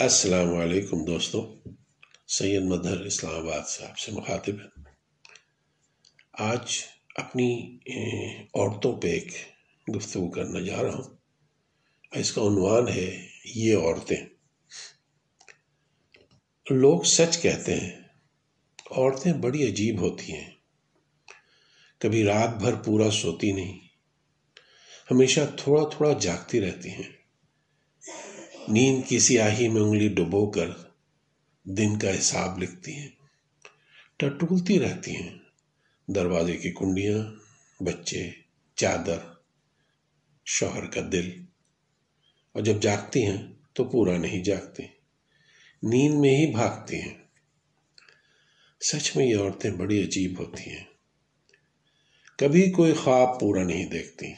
السلام علیکم دوستو، سید مظہر اسلام آباد سے آپ سے مخاطب ہے۔ آج اپنی عورتوں پہ ایک گفتگو کرنا جا رہا ہوں۔ اس کا عنوان ہے یہ عورتیں۔ لوگ سچ کہتے ہیں، عورتیں بڑی عجیب ہوتی ہیں۔ کبھی رات بھر پورا سوتی نہیں، ہمیشہ تھوڑا تھوڑا جاگتی رہتی ہیں۔ نیند کی سیاہی میں انگلی ڈبو کر دن کا حساب لکھتی ہیں، ٹٹولتی رہتی ہیں۔ دروازے کی کنڈیاں، بچے، چادر، شوہر کا دل، اور جب جاگتی ہیں تو پورا نہیں جاگتی، نیند میں ہی بھاگتی ہیں۔ سچ میں یہ عورتیں بڑی عجیب ہوتی ہیں۔ کبھی کوئی خواب پورا نہیں دیکھتی،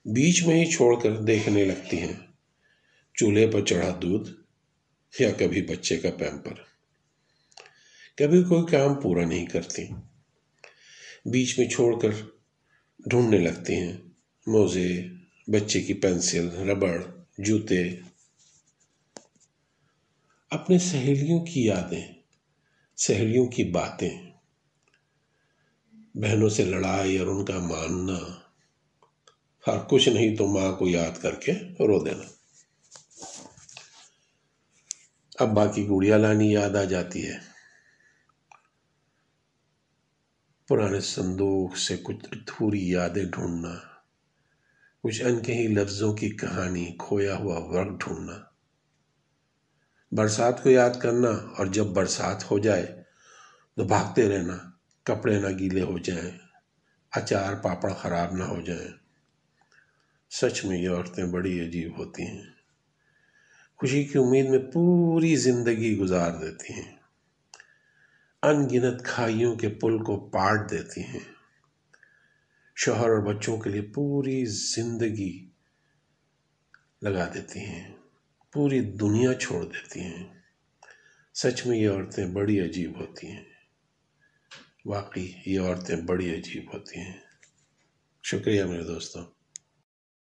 بیچ میں ہی چھوڑ کر دیکھنے لگتی ہیں۔ چولہے پر چڑھا دودھ یا کبھی بچے کا پیمپر۔ کبھی کوئی کام پورا نہیں کرتی، بیچ میں چھوڑ کر ڈھونڈنے لگتی ہیں۔ موزے، بچے کی پینسل، ربڑ، جوتے۔ اپنے سہیلیوں کی یادیں، سہیلیوں کی باتیں، بہنوں سے لڑائی اور ان کا ماننا، ہر کچھ نہیں تو ماں کو یاد کر کے رو دینا۔ ابا کی گڑیا لانی یاد آ جاتی ہے۔ پرانے صندوق سے کچھ ادھوری یادیں ڈھونڈنا، کچھ انکہی لفظوں کی کہانی، کھویا ہوا وقت ڈھونڈنا۔ برسات کو یاد کرنا، اور جب برسات ہو جائے تو بھاگتے رہنا، کپڑے نہ گیلے ہو جائیں، اچار پاپڑ خراب نہ ہو جائیں۔ سچ میں یہ عورتیں بڑی عجیب ہوتی ہیں۔ خوشی کی امید میں پوری زندگی گزار دیتی ہیں، ان گنت کھائیوں کے پل کو پاٹ دیتی ہیں، شوہر اور بچوں کے لیے پوری زندگی لگا دیتی ہیں، پوری دنیا چھوڑ دیتی ہیں۔ سچ میں یہ عورتیں بڑی عجیب ہوتی ہیں۔ واقعی یہ عورتیں بڑی عجیب ہوتی ہیں۔ شکریہ میرے دوستوں۔